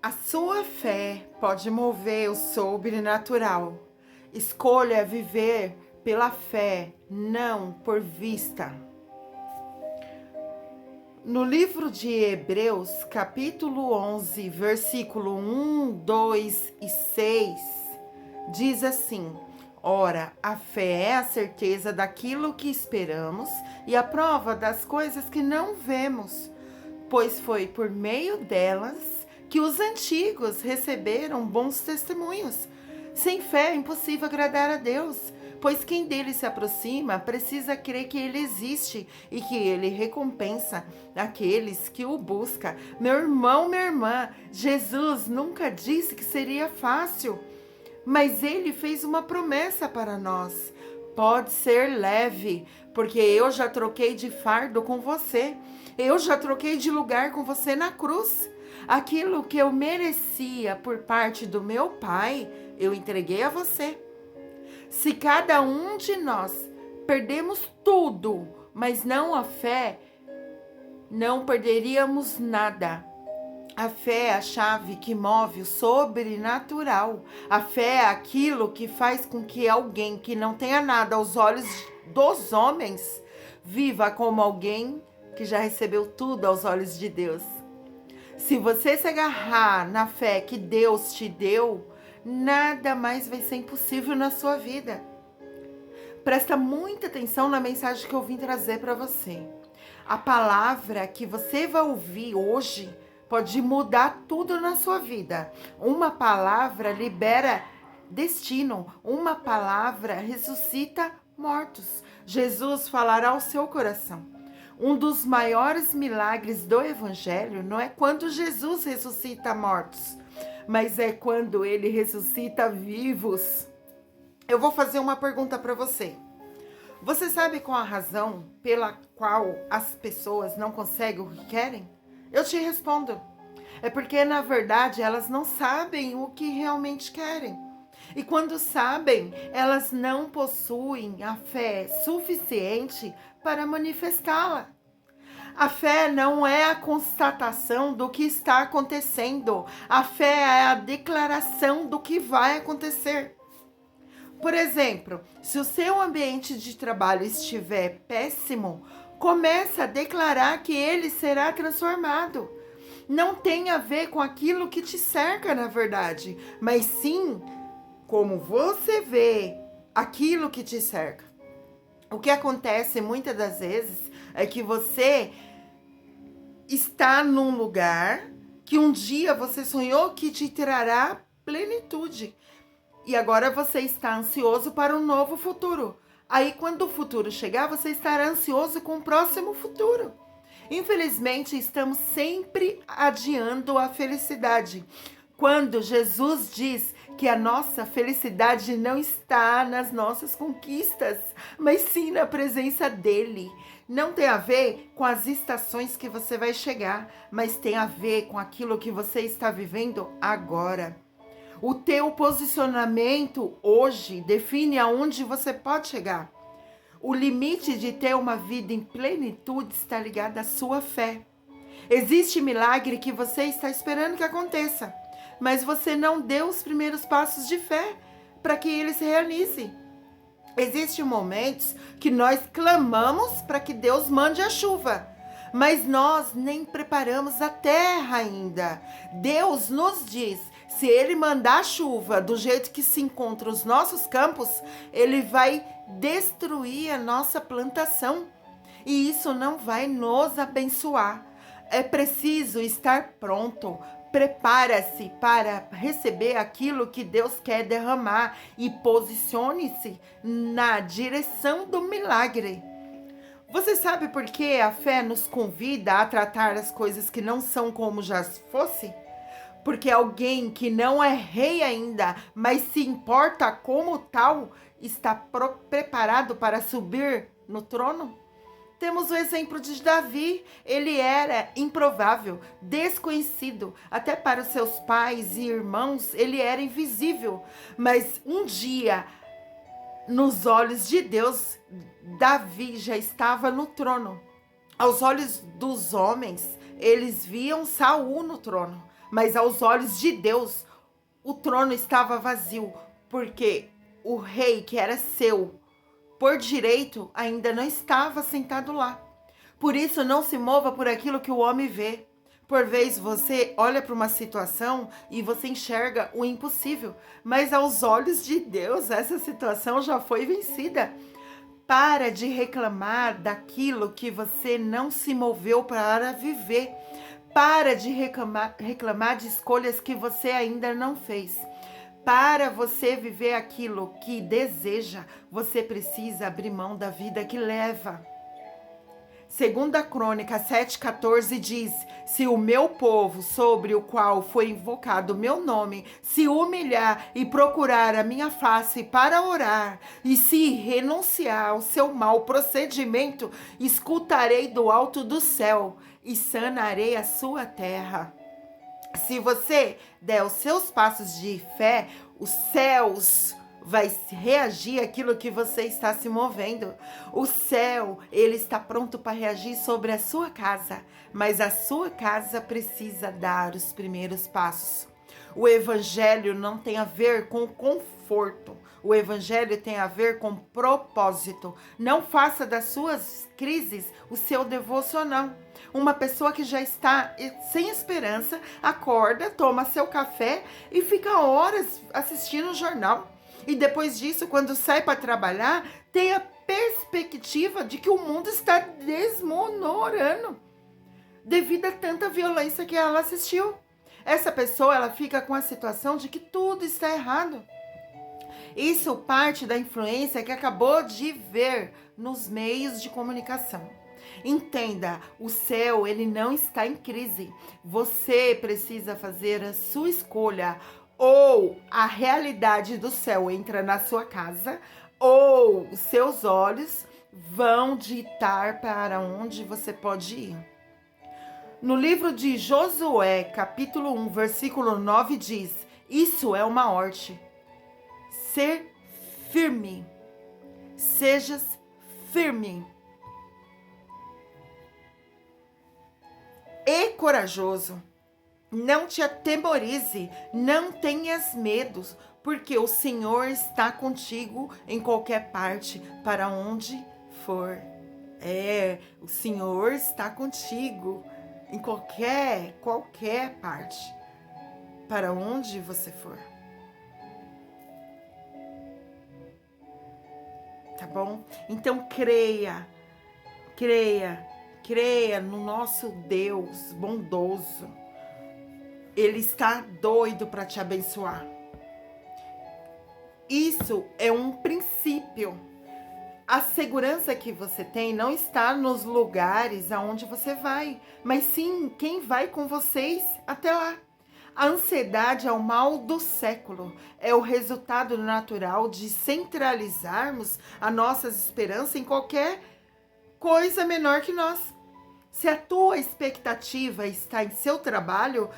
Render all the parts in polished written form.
A sua fé pode mover o sobrenatural. Escolha viver pela fé, não por vista. No livro de Hebreus, capítulo 11, versículo 1, 2 e 6, diz assim: Ora, a fé é a certeza daquilo que esperamos e a prova das coisas que não vemos, pois foi por meio delas que os antigos receberam bons testemunhos. Sem fé é impossível agradar a Deus, pois quem dele se aproxima precisa crer que ele existe e que ele recompensa aqueles que o buscam. Meu irmão, minha irmã, Jesus nunca disse que seria fácil, mas ele fez uma promessa para nós. Pode ser leve, porque eu já troquei de fardo com você. Eu já troquei de lugar com você na cruz. Aquilo que eu merecia por parte do meu Pai, eu entreguei a você. Se cada um de nós perdemos tudo, mas não a fé, não perderíamos nada. A fé é a chave que move o sobrenatural. A fé é aquilo que faz com que alguém que não tenha nada aos olhos dos homens viva como alguém que já recebeu tudo aos olhos de Deus. Se você se agarrar na fé que Deus te deu, nada mais vai ser impossível na sua vida. Presta muita atenção na mensagem que eu vim trazer para você. A palavra que você vai ouvir hoje pode mudar tudo na sua vida. Uma palavra libera destino. Uma palavra ressuscita mortos. Jesus falará ao seu coração. Um dos maiores milagres do Evangelho não é quando Jesus ressuscita mortos, mas é quando ele ressuscita vivos. Eu vou fazer uma pergunta para você. Você sabe qual a razão pela qual as pessoas não conseguem o que querem? Eu te respondo. É porque, na verdade, elas não sabem o que realmente querem. E quando sabem, elas não possuem a fé suficiente para manifestá-la. A fé não é a constatação do que está acontecendo. A fé é a declaração do que vai acontecer. Por exemplo, se o seu ambiente de trabalho estiver péssimo, comece a declarar que ele será transformado. Não tem a ver com aquilo que te cerca, na verdade, mas sim como você vê aquilo que te cerca. O que acontece muitas das vezes é que você está num lugar que um dia você sonhou que te trará plenitude. E agora você está ansioso para um novo futuro. Aí quando o futuro chegar, você estará ansioso com o próximo futuro. Infelizmente, estamos sempre adiando a felicidade. Quando Jesus diz que a nossa felicidade não está nas nossas conquistas, mas sim na presença dele. Não tem a ver com as estações que você vai chegar, mas tem a ver com aquilo que você está vivendo agora. O teu posicionamento hoje define aonde você pode chegar. O limite de ter uma vida em plenitude está ligado à sua fé. Existe milagre que você está esperando que aconteça, mas você não deu os primeiros passos de fé para que ele se realize. Existem momentos que nós clamamos para que Deus mande a chuva, mas nós nem preparamos a terra ainda. Deus nos diz, se ele mandar chuva do jeito que se encontram os nossos campos, ele vai destruir a nossa plantação. E isso não vai nos abençoar. É preciso estar pronto. Prepara-se para receber aquilo que Deus quer derramar e posicione-se na direção do milagre. Você sabe por que a fé nos convida a tratar as coisas que não são como já fosse? Porque alguém que não é rei ainda, mas se importa como tal, está preparado para subir no trono? Temos o exemplo de Davi. Ele era improvável, desconhecido, até para os seus pais e irmãos, ele era invisível. Mas um dia, nos olhos de Deus, Davi já estava no trono. Aos olhos dos homens, eles viam Saul no trono. mas aos olhos de Deus, o trono estava vazio, porque o rei que era seu por direito ainda não estava sentado lá. Por isso, não se mova por aquilo que o homem vê. Por vezes você olha para uma situação e você enxerga o impossível, mas aos olhos de Deus essa situação já foi vencida. Para de reclamar daquilo que você não se moveu para viver. Para de reclamar de escolhas que você ainda não fez. Para você viver aquilo que deseja, você precisa abrir mão da vida que leva. Segunda Crônica 7,14 diz: se o meu povo, sobre o qual foi invocado o meu nome, se humilhar e procurar a minha face para orar, e se renunciar ao seu mau procedimento, escutarei do alto do céu e sanarei a sua terra. Se você der os seus passos de fé, os céus vai reagir àquilo que você está se movendo. O céu, ele está pronto para reagir sobre a sua casa, mas a sua casa precisa dar os primeiros passos. O evangelho não tem a ver com conforto. O evangelho tem a ver com propósito. Não faça das suas crises o seu devocional. Uma pessoa que já está sem esperança, acorda, toma seu café e fica horas assistindo o jornal. E depois disso, quando sai para trabalhar, tem a perspectiva de que o mundo está desmoronando devido a tanta violência que ela assistiu. Essa pessoa, ela fica com a situação de que tudo está errado. Isso parte da influência que acabou de ver nos meios de comunicação. Entenda, o céu, ele não está em crise. Você precisa fazer a sua escolha. Ou a realidade do céu entra na sua casa, ou os seus olhos vão ditar para onde você pode ir. No livro de Josué, capítulo 1, versículo 9, diz: isso é uma ordem. Ser firme. Sejas firme e corajoso. Não te atemorize, não tenhas medos, porque o Senhor está contigo em qualquer parte, para onde for. O Senhor está contigo em qualquer parte, para onde você for. Tá bom? Então creia no nosso Deus bondoso. Ele está doido para te abençoar. Isso é um princípio. A segurança que você tem não está nos lugares aonde você vai, mas sim quem vai com vocês até lá. A ansiedade é o mal do século. É o resultado natural de centralizarmos a nossa esperança em qualquer coisa menor que nós. Se a tua expectativa está em seu trabalho,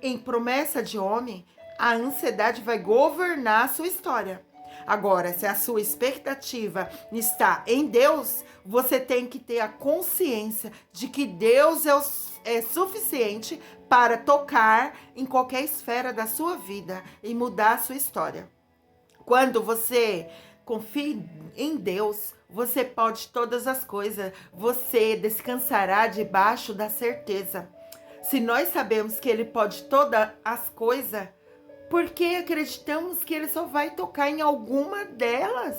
em promessa de homem, a ansiedade vai governar a sua história. Agora, se a sua expectativa está em Deus, você tem que ter a consciência de que Deus é suficiente para tocar em qualquer esfera da sua vida e mudar a sua história. Quando você confia em Deus, você pode todas as coisas, você descansará debaixo da certeza. Se nós sabemos que Ele pode todas as coisas, por que acreditamos que Ele só vai tocar em alguma delas?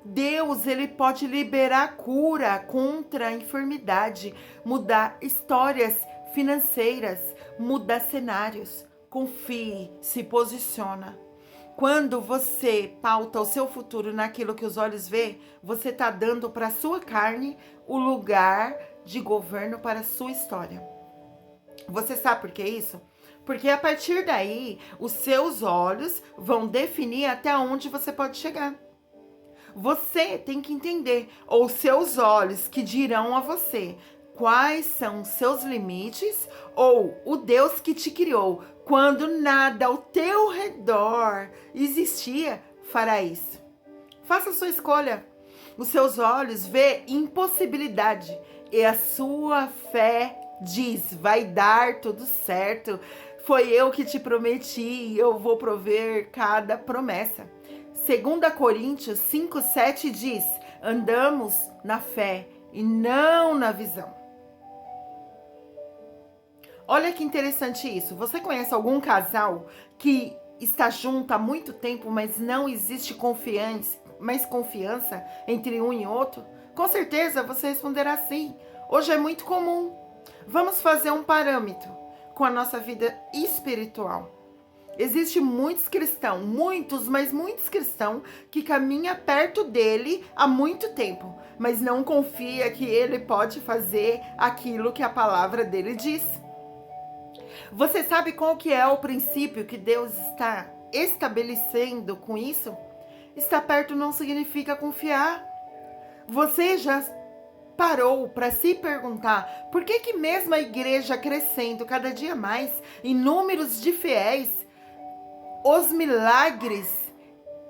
Deus, Ele pode liberar cura contra a enfermidade, mudar histórias financeiras, mudar cenários. Confie, se posiciona. Quando você pauta o seu futuro naquilo que os olhos vê, você está dando para a sua carne o lugar de governo para a sua história. Você sabe por que isso? Porque a partir daí, os seus olhos vão definir até onde você pode chegar. Você tem que entender, ou seus olhos que dirão a você quais são os seus limites, ou o Deus que te criou, quando nada ao teu redor existia, fará isso. Faça a sua escolha. Os seus olhos vê impossibilidade e a sua fé diz: vai dar tudo certo. Foi eu que te prometi, eu vou prover cada promessa. 2 Coríntios 5:7 diz: andamos na fé e não na visão. Olha que interessante isso. Você conhece algum casal que está junto há muito tempo, mas não existe confiança entre um e outro? Com certeza você responderá sim. Hoje é muito comum. Vamos fazer um parâmetro com a nossa vida espiritual. Existem muitos cristãos, mas muitos cristãos que caminham perto dele há muito tempo, mas não confia que ele pode fazer aquilo que a palavra dele diz. Você sabe qual que é o princípio que Deus está estabelecendo com isso? Estar perto não significa confiar. Você já parou para se perguntar por que mesmo a igreja crescendo cada dia mais em números de fiéis, os milagres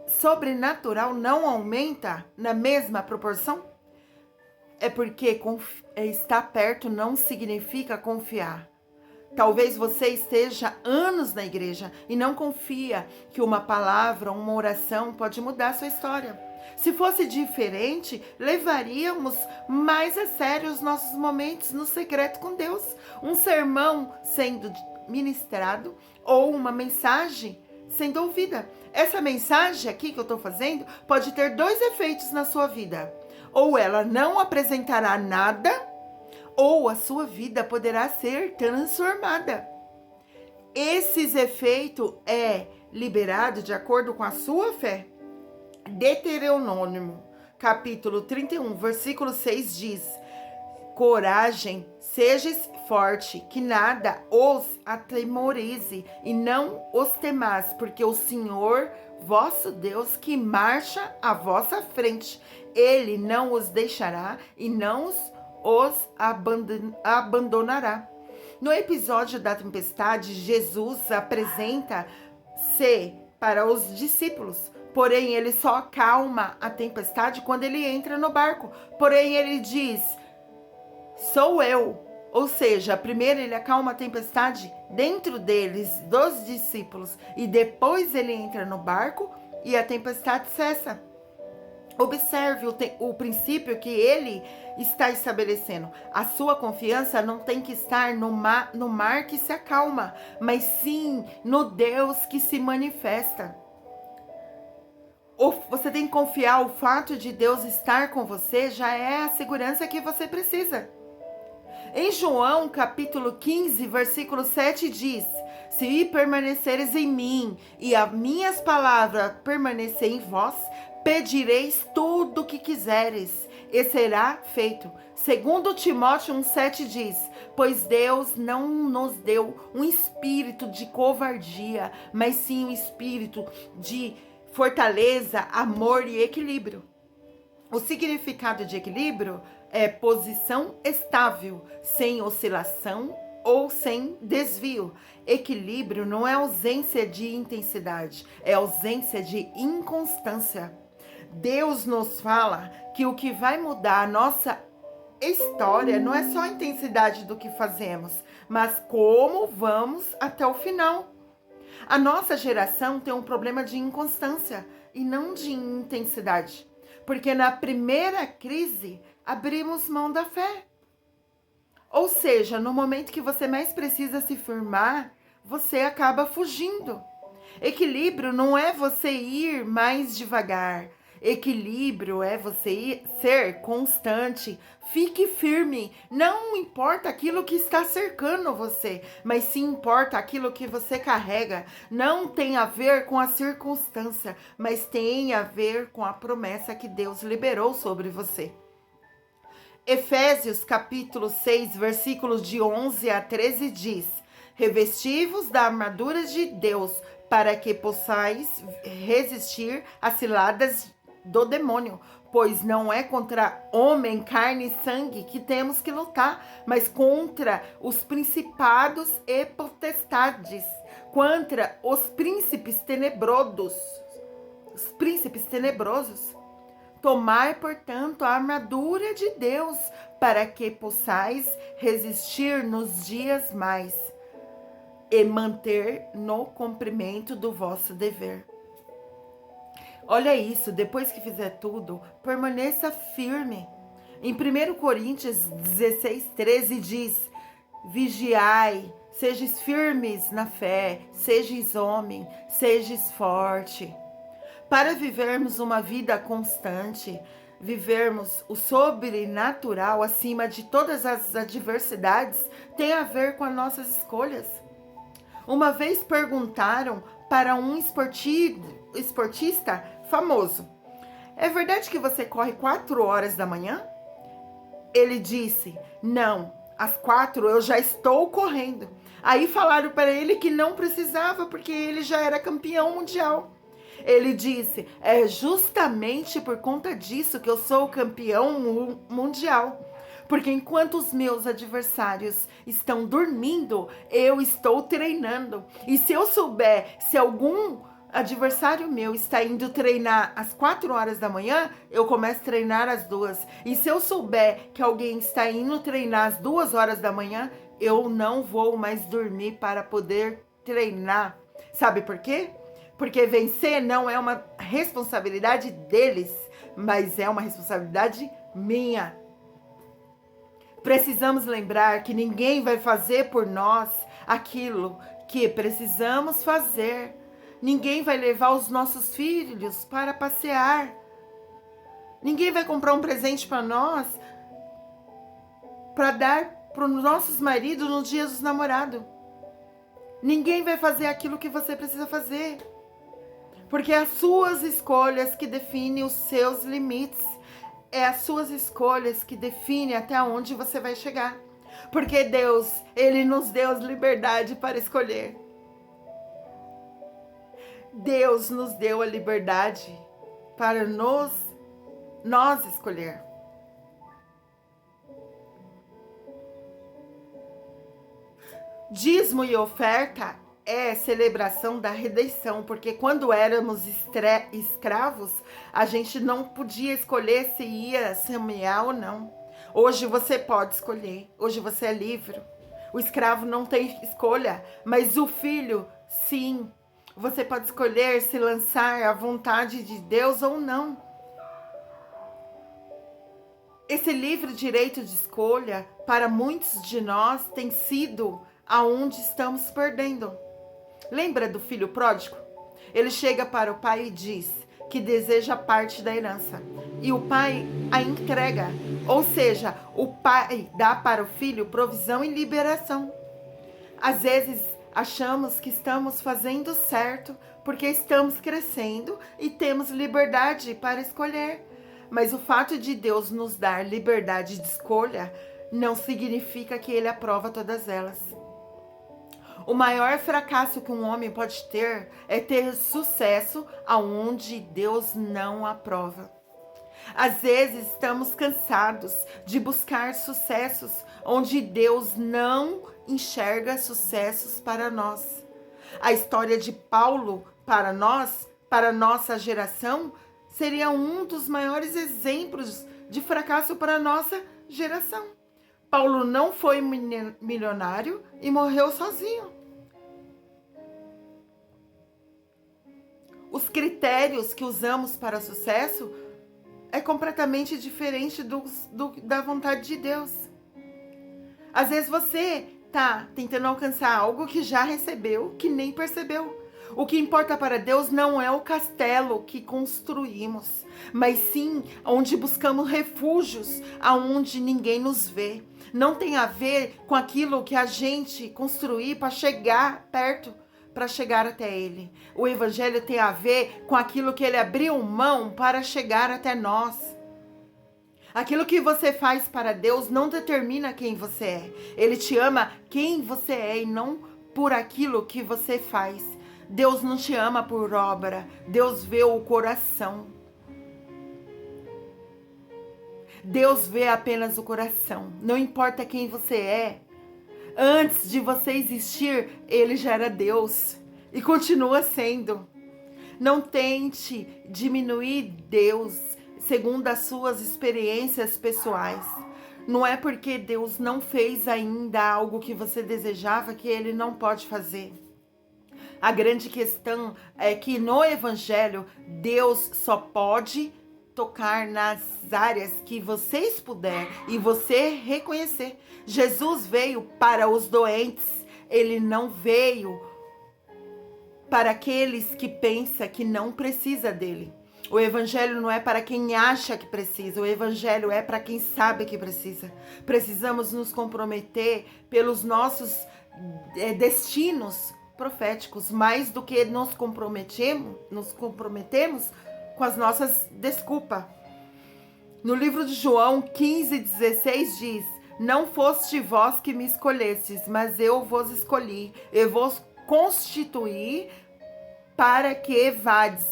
sobrenatural não aumenta na mesma proporção? É porque estar perto não significa confiar. Talvez você esteja anos na igreja e não confia que uma palavra, uma oração pode mudar a sua história. Se fosse diferente, levaríamos mais a sério os nossos momentos no secreto com Deus. Um sermão sendo ministrado ou uma mensagem sendo ouvida. Essa mensagem aqui que eu estou fazendo pode ter 2 efeitos na sua vida. Ou ela não apresentará nada, ou a sua vida poderá ser transformada. Esses efeitos é liberado de acordo com a sua fé. Deuteronômio, capítulo 31, versículo 6 diz: coragem, sejas forte, que nada os atemorize e não os temais, porque o Senhor, vosso Deus, que marcha à vossa frente, ele não os deixará e não os abandonará. No episódio da tempestade, Jesus apresenta-se para os discípulos, porém ele só acalma a tempestade quando ele entra no barco. Porém ele diz: sou eu. Ou seja, primeiro ele acalma a tempestade dentro deles, dos discípulos, e depois ele entra no barco e a tempestade cessa. Observe o princípio que ele está estabelecendo. A sua confiança não tem que estar no mar que se acalma, mas sim no Deus que se manifesta. Você tem que confiar, o fato de Deus estar com você já é a segurança que você precisa. Em João capítulo 15, versículo 7 diz: se permaneceres em mim e as minhas palavras permanecerem em vós, pedireis tudo o que quiseres e será feito. 2 Timóteo 1,7 diz: pois Deus não nos deu um espírito de covardia, mas sim um espírito de fortaleza, amor e equilíbrio. O significado de equilíbrio é posição estável, sem oscilação ou sem desvio. Equilíbrio não é ausência de intensidade, é ausência de inconstância. Deus nos fala que o que vai mudar a nossa história não é só a intensidade do que fazemos, mas como vamos até o final. A nossa geração tem um problema de inconstância e não de intensidade, porque na primeira crise abrimos mão da fé. Ou seja, no momento que você mais precisa se firmar, você acaba fugindo. Equilíbrio não é você ir mais devagar. Equilíbrio é você ser constante. Fique firme. Não importa aquilo que está cercando você, mas sim importa aquilo que você carrega. Não tem a ver com a circunstância, mas tem a ver com a promessa que Deus liberou sobre você. Efésios capítulo 6, versículos de 11 a 13 diz: revesti-vos da armadura de Deus, para que possais resistir às ciladas do demônio, pois não é contra homem, carne e sangue que temos que lutar, mas contra os principados e potestades, contra os príncipes tenebrosos. Os príncipes tenebrosos. Tomai, portanto, a armadura de Deus, para que possais resistir nos dias mais e manter no cumprimento do vosso dever. Olha isso, depois que fizer tudo, permaneça firme. Em 1 Coríntios 16:13 diz: vigiai, sejais firmes na fé, sejais homem, sejais forte. Para vivermos uma vida constante, vivermos o sobrenatural acima de todas as adversidades, tem a ver com as nossas escolhas. Uma vez perguntaram para um esportista famoso: é verdade que você corre 4 horas da manhã? Ele disse: não, às 4 eu já estou correndo. Aí falaram para ele que não precisava, porque ele já era campeão mundial. Ele disse: é justamente por conta disso que eu sou campeão mundial. Porque enquanto os meus adversários estão dormindo, eu estou treinando. E se eu souber se algum adversário meu está indo treinar às 4 horas da manhã, eu começo a treinar às 2. E se eu souber que alguém está indo treinar às 2 horas da manhã, eu não vou mais dormir para poder treinar. Sabe por quê? Porque vencer não é uma responsabilidade deles, mas é uma responsabilidade minha. Precisamos lembrar que ninguém vai fazer por nós aquilo que precisamos fazer. Ninguém vai levar os nossos filhos para passear. Ninguém vai comprar um presente para nós, para dar para os nossos maridos no dia dos namorados. Ninguém vai fazer aquilo que você precisa fazer. Porque é as suas escolhas que definem os seus limites. É as suas escolhas que definem até onde você vai chegar. Porque Deus, Ele nos deu liberdade para escolher. Deus nos deu a liberdade para nós escolher. Dízimo e oferta é celebração da redenção, porque quando éramos escravos, a gente não podia escolher se ia semear ou não. Hoje você pode escolher, hoje você é livre. O escravo não tem escolha, mas o filho, sim. Você pode escolher se lançar à vontade de Deus ou não. Esse livre direito de escolha, para muitos de nós, tem sido aonde estamos perdendo. Lembra do filho pródigo? Ele chega para o pai e diz que deseja parte da herança. E o pai a entrega. Ou seja, o pai dá para o filho provisão e liberação. Às vezes achamos que estamos fazendo certo porque estamos crescendo e temos liberdade para escolher. Mas o fato de Deus nos dar liberdade de escolha não significa que Ele aprova todas elas. O maior fracasso que um homem pode ter é ter sucesso aonde Deus não aprova. Às vezes estamos cansados de buscar sucessos onde Deus não enxerga sucessos para nós. A história de Paulo para nós, para nossa geração, seria um dos maiores exemplos de fracasso para a nossa geração. Paulo não foi milionário e morreu sozinho. Os critérios que usamos para sucesso é completamente diferente da vontade de Deus. Às vezes você está tentando alcançar algo que já recebeu, que nem percebeu. O que importa para Deus não é o castelo que construímos, mas sim onde buscamos refúgios, aonde ninguém nos vê. Não tem a ver com aquilo que a gente construir para chegar perto, para chegar até Ele. O Evangelho tem a ver com aquilo que Ele abriu mão para chegar até nós. Aquilo que você faz para Deus não determina quem você é. Ele te ama quem você é e não por aquilo que você faz. Deus não te ama por obra. Deus vê o coração. Deus vê apenas o coração. Não importa quem você é. Antes de você existir, Ele já era Deus. E continua sendo. Não tente diminuir Deus segundo as suas experiências pessoais. Não é porque Deus não fez ainda algo que você desejava que Ele não pode fazer. A grande questão é que no Evangelho, Deus só pode tocar nas áreas que vocês puderem e você reconhecer. Jesus veio para os doentes, Ele não veio para aqueles que pensam que não precisa dele. O evangelho não é para quem acha que precisa, o evangelho é para quem sabe que precisa. Precisamos nos comprometer pelos nossos destinos proféticos, mais do que nos comprometemos com as nossas desculpas. No livro de João 15:16 diz: não foste vós que me escolhestes, mas eu vos escolhi, eu vos constituí para que vades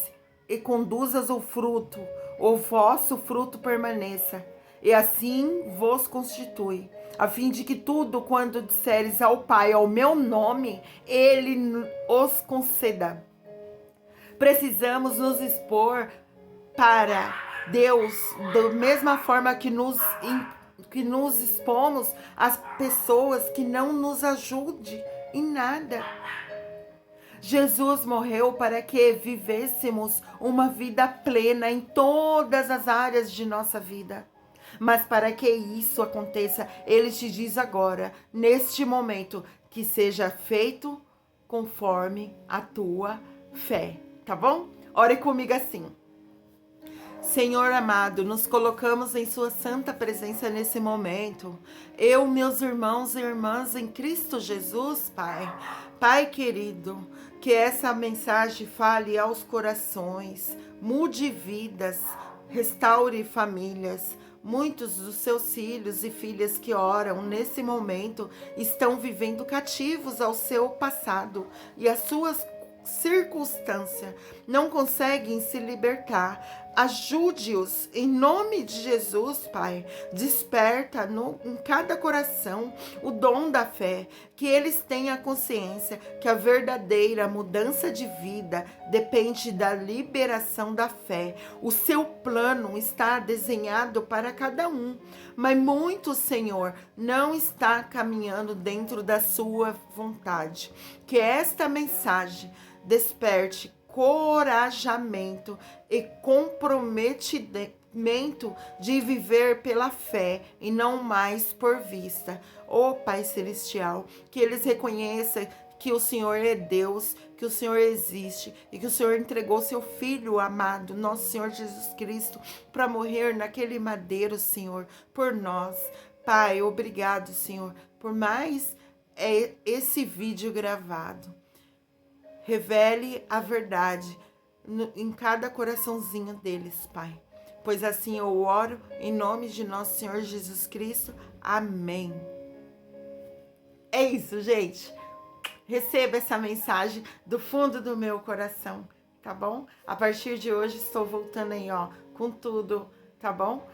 e conduzas o fruto, o vosso fruto permaneça, e assim vos constitui, a fim de que tudo quando disseres ao Pai, ao meu nome, Ele os conceda. Precisamos nos expor para Deus, da mesma forma que nos expomos às pessoas que não nos ajudem em nada. Jesus morreu para que vivêssemos uma vida plena em todas as áreas de nossa vida. Mas para que isso aconteça, Ele te diz agora, neste momento, que seja feito conforme a tua fé, tá bom? Ore comigo assim. Senhor amado, nos colocamos em sua santa presença nesse momento. Eu, meus irmãos e irmãs em Cristo Jesus, Pai. Pai querido, que essa mensagem fale aos corações, mude vidas, restaure famílias. Muitos dos seus filhos e filhas que oram nesse momento estão vivendo cativos ao seu passado e às suas circunstâncias, não conseguem se libertar. Ajude-os em nome de Jesus, Pai. Desperta em cada coração o dom da fé, que eles tenham a consciência que a verdadeira mudança de vida depende da liberação da fé. O seu plano está desenhado para cada um, mas muitos, Senhor, não está caminhando dentro da sua vontade. Que esta mensagem desperte corajamento e comprometimento de viver pela fé e não mais por vista. Ó Pai Celestial, que eles reconheçam que o Senhor é Deus, que o Senhor existe e que o Senhor entregou seu Filho amado, nosso Senhor Jesus Cristo, para morrer naquele madeiro, Senhor, por nós. Pai, obrigado, Senhor, por mais esse vídeo gravado. Revele a verdade em cada coraçãozinho deles, Pai. Pois assim eu oro em nome de nosso Senhor Jesus Cristo. Amém. É isso, gente. Receba essa mensagem do fundo do meu coração, tá bom? A partir de hoje estou voltando aí, ó, com tudo, tá bom?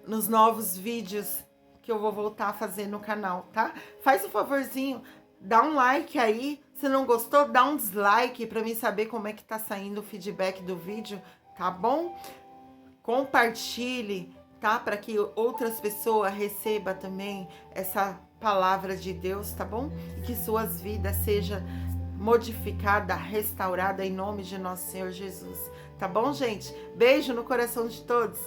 Nos novos vídeos que eu vou voltar a fazer no canal, tá? Faz um favorzinho, dá um like aí. Se não gostou, dá um dislike para mim saber como é que tá saindo o feedback do vídeo, tá bom? Compartilhe, tá? Para que outras pessoas recebam também essa palavra de Deus, tá bom? E que suas vidas sejam modificadas, restauradas em nome de nosso Senhor Jesus, tá bom, gente? Beijo no coração de todos.